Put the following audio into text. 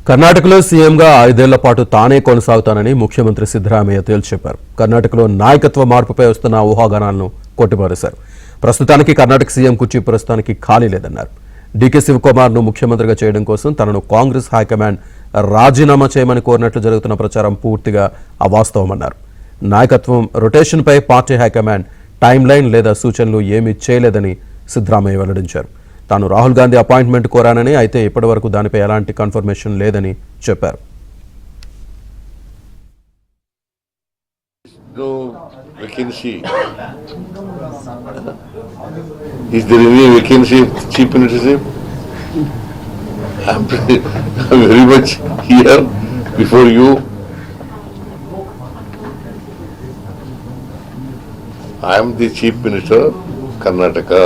కర్ణాటకలో సీఎంగా 5 ఏళ్ల పాటు తానే కొనసాగుతానని ముఖ్యమంత్రి సిద్ధరామయ్య తేల్చి చెప్పారు. కర్ణాటకలో నాయకత్వ మార్పుపై వస్తున్న ఊహాగానాలను కొట్టిపారేశారు. ప్రస్తుతానికి కర్ణాటక సీఎం కుర్చీ ప్రస్తుతానికి ఖాళీ లేదన్నారు. డీకే శివకుమార్ను ముఖ్యమంత్రిగా చేయడం కోసం తనను కాంగ్రెస్ హైకమాండ్ రాజీనామా చేయమని కోరినట్లు జరుగుతున్న ప్రచారం పూర్తిగా అవాస్తవమన్నారు. నాయకత్వం రొటేషన్పై పార్టీ హైకమాండ్ టైం లైన్ లేదా సూచనలు ఏమీ చేయలేదని సిద్ధరామయ్య వెల్లడించారు. తాను రాహుల్ గాంధీ అపాయింట్మెంట్ కోరానని, అయితే ఇప్పటివరకు దానిపై ఎలాంటి కన్ఫర్మేషన్ లేదని చెప్పారు. No vacancy. Is there any vacancy of chief ministership? I'm very much here before you. I am the chief minister of Karnataka.